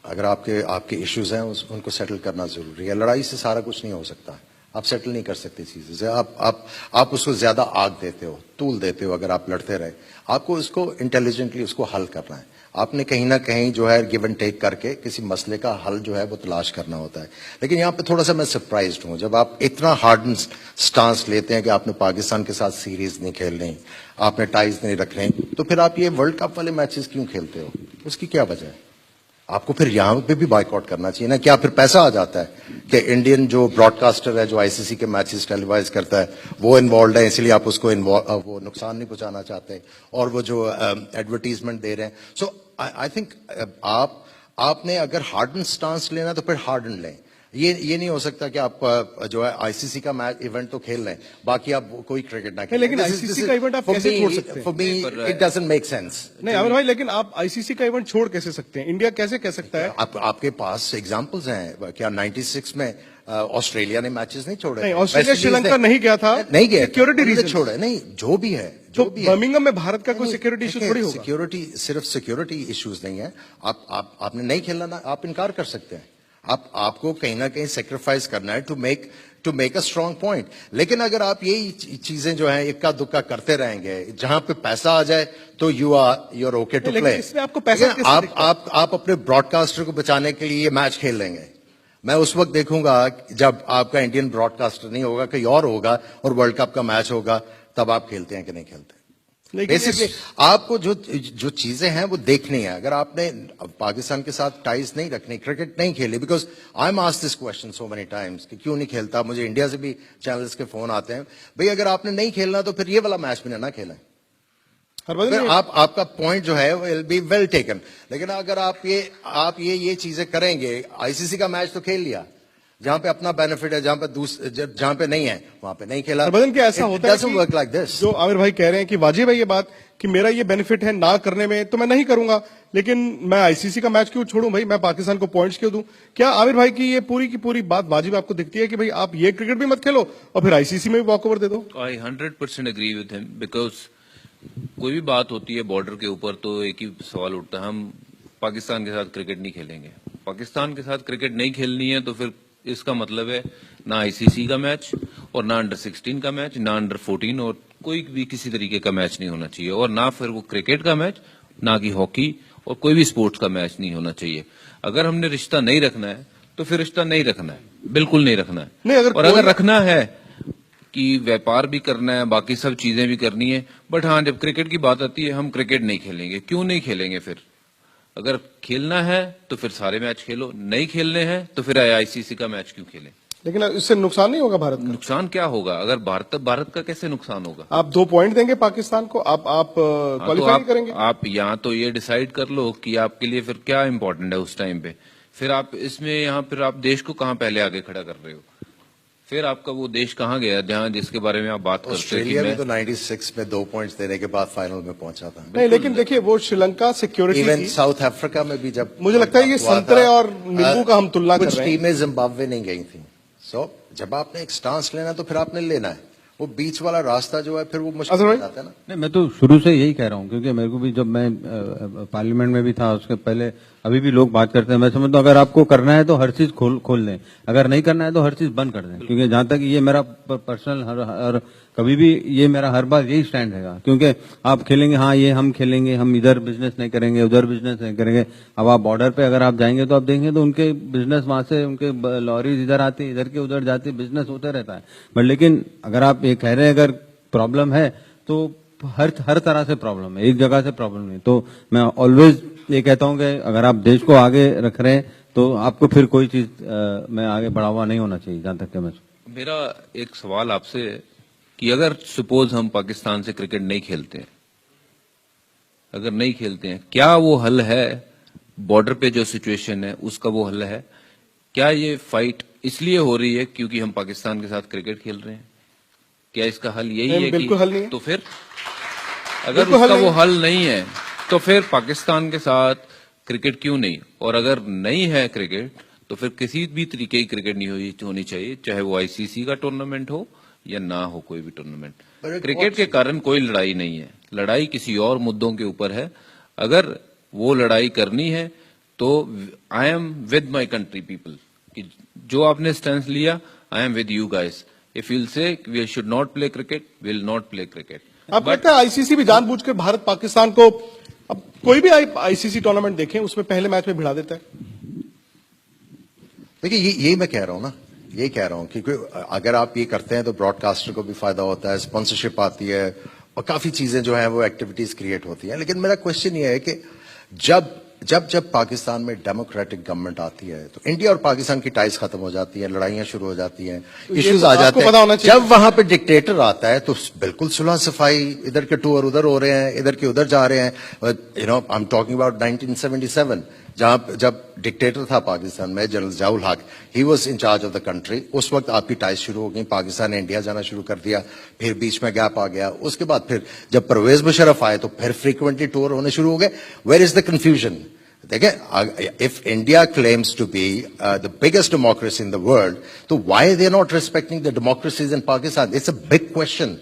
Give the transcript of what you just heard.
अगर आपके आपके इश्यूज हैं उनको सेटल करना जरूरी है। लड़ाई से सारा कुछ नहीं हो सकता, आप सेटल नहीं कर सकते चीजें से। आप उसको ज्यादा आग देते हो, तूल देते हो। अगर आप लड़ते रहे, आपको इसको इंटेलिजेंटली उसको हल करना है। आपने कहीं ना कहीं जो है गिव एंड टेक करके किसी मसले का हल जो है वो तलाश करना होता है। लेकिन यहाँ पे थोड़ा सा मैं सरप्राइज्ड हूँ, जब आप इतना हार्ड स्टांस लेते हैं कि आपने पाकिस्तान के साथ सीरीज नहीं खेलनी, आपने टाइज नहीं रखने, तो फिर आप ये वर्ल्ड कप वाले मैचेस क्यों खेलते हो? उसकी क्या वजह है? आपको फिर यहाँ पे भी बाइकआउट करना चाहिए ना। क्या फिर पैसा आ जाता है कि इंडियन जो ब्रॉडकास्टर है जो आईसीसी के मैचेस टेलीवाइज करता है वो इन्वॉल्व है, इसलिए आप उसको वो नुकसान नहीं पहुंचाना चाहते, और वो जो एडवर्टीजमेंट दे रहे हैं। सो आई थिंक आपने अगर हार्डन स्टांस लेना तो फिर हार्डन लें। ये नहीं हो सकता कि आप जो है आईसीसी का मैच इवेंट तो खेल लें, बाकी आप कोई क्रिकेट ना खेलें। लेकिन आईसीसी का इवेंट आप कैसे छोड़ सकते हैं? For me it doesn't make sense. नहीं आमिर भाई, लेकिन आप आईसीसी का इवेंट छोड़ कैसे सकते हैं? इंडिया कैसे कह सकता है? आपके पास एग्जांपल्स हैं क्या? 96 में ऑस्ट्रेलिया ने मैचेस नहीं छोड़े। नहीं, ऑस्ट्रेलिया श्रीलंका नहीं गया था, नहीं गया, सिक्योरिटी रीजन छोड़े नहीं, जो भी है तो बर्मिंघम में भारत का कोई सिक्योरिटी इशू थोड़ी होगा। सिक्योरिटी सिर्फ सिक्योरिटी इश्यूज नहीं है। आपने नहीं खेलना ना, आप इनकार कर सकते हैं। आपको कहीं ना कहीं सेक्रीफाइस करना है to make a strong point. लेकिन अगर आप यही चीजें जो है इक्का दुक्का करते रहेंगे, जहां पे पैसा आ जाए तो यूर ओके टू प्ले। इसमें आपको पैसा आप अपने ब्रॉडकास्टर को बचाने के लिए ये मैच खेल लेंगे। मैं उस वक्त देखूंगा जब आपका इंडियन ब्रॉडकास्टर नहीं होगा, कोई और होगा और वर्ल्ड कप का मैच होगा, तब आप खेलते हैं कि नहीं खेलते। बेसिकली आपको जो चीजें हैं वो देखनी है। अगर आपने पाकिस्तान के साथ टाइज नहीं रखनी, क्रिकेट नहीं खेली, because I am asked this question so many times कि क्यों नहीं खेलता। मुझे इंडिया से भी चैनल्स के फोन आते हैं, भाई अगर आपने नहीं खेलना तो फिर ये वाला मैच भी ना खेलें। आपका पॉइंट जो है विल बी वेल टेकन। लेकिन अगर आप ये चीजें करेंगे, आईसीसी का मैच तो खेल लिया, जहां पे अपना बेनिफिट है, जहां पे नहीं है वहां पे नहीं खेला। हरभजन क्या ऐसा होता है वर्क लाइक दिस। जो आमिर भाई कह रहे हैं कि वाजिब है ये बात कि मेरा ये बेनिफिट है ना करने में, तो मैं नहीं करूंगा, लेकिन मैं आईसीसी का मैच क्यों छोड़ूं भाई, मैं पाकिस्तान को पॉइंट्स क्यों दूं? क्या आमिर भाई की ये पूरी की पूरी बात वाजिब आपको दिखती है कि भाई आप ये क्रिकेट भी मत खेलो और फिर आईसीसी में भी वॉकओवर दे दो? आई 100% एग्री विद हिम, बिकॉज कोई भी बात होती है बॉर्डर के ऊपर तो एक ही सवाल उठता है, हम पाकिस्तान के साथ क्रिकेट नहीं खेलेंगे। पाकिस्तान के साथ क्रिकेट नहीं खेलनी है तो फिर इसका मतलब है ना आईसीसी का मैच और ना अंडर 16 का मैच, ना अंडर 14 और कोई भी किसी तरीके का मैच नहीं होना चाहिए, और ना फिर वो क्रिकेट का मैच, ना कि हॉकी और कोई भी स्पोर्ट्स का मैच नहीं होना चाहिए। अगर हमने रिश्ता नहीं रखना है तो फिर रिश्ता नहीं रखना है, बिल्कुल नहीं रखना है। नहीं, अगर रखना है कि व्यापार भी करना है, बाकी सब चीजें भी करनी है, बट हाँ जब क्रिकेट की बात आती है हम क्रिकेट नहीं खेलेंगे। क्यों नहीं खेलेंगे? फिर अगर खेलना है तो फिर सारे मैच खेलो, नहीं खेलने हैं तो फिर आईसीसी का मैच क्यों खेलें? लेकिन इससे नुकसान नहीं होगा भारत का? नुकसान क्या होगा? अगर भारत का कैसे नुकसान होगा? आप 2 पॉइंट देंगे पाकिस्तान को, आप क्वालिफाई करेंगे? आप यहाँ तो ये डिसाइड कर लो कि आपके लिए फिर क्या इंपॉर्टेंट है उस टाइम पे। फिर आप इसमें यहाँ फिर आप देश को कहाँ पहले आगे खड़ा कर रहे हो? फिर आपका वो देश कहाँ गया जहाँ जिसके बारे में आप बात करते हैं? ऑस्ट्रेलिया में तो 96 में 2 पॉइंट्स देने के बाद फाइनल में पहुंचा था। नहीं, लेकिन देखिए वो Sri Lanka security, even south Africa में भी जब मुझे लगता है ये संतरे और नींबू का हम तुलना कर रहे हैं। कुछ टीमें जिम्बाब्वे नहीं गई थी। सो जब आपने एक स्टांस लेना तो फिर आपने लेना है। वो बीच वाला रास्ता जो है फिर वो मुश्किल हो जाता है ना। नहीं, मैं तो शुरू से यही कह रहा हूँ, क्योंकि मेरे को भी जब मैं पार्लियामेंट में भी था उसके पहले, अभी भी लोग बात करते हैं, मैं समझता हूँ अगर आपको करना है तो हर चीज खोल दें, अगर नहीं करना है तो हर चीज बंद कर दें। क्योंकि जहां तक ये मेरा पर्सनल कभी भी ये मेरा हर बार यही स्टैंड रहेगा। क्योंकि आप खेलेंगे, हाँ ये हम खेलेंगे, हम इधर बिजनेस नहीं करेंगे, उधर बिजनेस नहीं करेंगे। अब आप बॉर्डर पे अगर आप जाएंगे तो आप देखेंगे तो उनके बिजनेस वहां से, उनके लॉरीज इधर आती, इधर के उधर जाती, बिजनेस होते रहता है। बट लेकिन अगर आप ये कह रहे हैं अगर प्रॉब्लम है तो हर तरह से प्रॉब्लम है, एक जगह से प्रॉब्लम नहीं। तो मैं ऑलवेज ये कहता हूं कि अगर आप देश को आगे रख रहे हैं तो आपको फिर कोई चीज में आगे बढ़ावा नहीं होना चाहिए। जहां तक मैं, मेरा एक सवाल आपसे है कि अगर सपोज हम पाकिस्तान से क्रिकेट नहीं खेलते हैं, अगर नहीं खेलते हैं, क्या वो हल है? बॉर्डर पे जो सिचुएशन है उसका वो हल है? क्या ये फाइट इसलिए हो रही है क्योंकि हम पाकिस्तान के साथ क्रिकेट खेल रहे हैं? क्या इसका हल यही है? बिल्कुल हल नहीं है। तो फिर अगर उसका वो हल नहीं है तो फिर पाकिस्तान के साथ क्रिकेट क्यों नहीं? और अगर नहीं है क्रिकेट तो फिर किसी भी तरीके की क्रिकेट नहीं होनी चाहिए, चाहे वो आईसीसी का टूर्नामेंट हो या ना हो कोई भी टूर्नामेंट। क्रिकेट के कारण कोई लड़ाई नहीं है, लड़ाई किसी और मुद्दों के ऊपर है। अगर वो लड़ाई करनी है तो I am with my country people कि जो आपने स्टैंड लिया, I am with you guys. If you'll say we should not play cricket, we will not play cricket. आपको लगता है आईसीसी भी जानबूझकर भारत पाकिस्तान को, अब कोई भी आईसीसी टूर्नामेंट देखें उसमें पहले मैच में भिड़ा देता है? देखिए यही मैं कह रहा हूं ना, यही कह रहा हूं क्योंकि अगर आप ये करते हैं तो ब्रॉडकास्टर को भी फायदा होता है, स्पॉन्सरशिप आती है और काफी चीजें जो हैं वो एक्टिविटीज क्रिएट होती हैं. लेकिन मेरा क्वेश्चन ये है कि जब पाकिस्तान में डेमोक्रेटिक गवर्नमेंट आती है तो इंडिया और पाकिस्तान की टाइज खत्म हो जाती है, लड़ाइयां शुरू हो जाती हैं, इश्यूज आ जाते पता होना हैं. चाहिए. जब वहां पे डिक्टेटर आता है तो बिल्कुल सुलह सफाई, इधर के टूर उधर हो रहे हैं, इधर के उधर जा रहे हैं. You know I am talking about 1977 जब डिक्टेटर था पाकिस्तान में जनरल जियाउल हक, he was in charge of the country. उस वक्त आपकी टाइज शुरू हो गई, पाकिस्तान ने इंडिया जाना शुरू कर दिया, फिर बीच में गैप आ गया. उसके बाद फिर जब परवेज मुशर्रफ आए तो फिर फ्रीक्वेंटली टूर होने शुरू हो गए. Where is the confusion? देखिए, if India claims to be the biggest democracy in the world, तो why they are not respecting the democracies in Pakistan? It's a big question.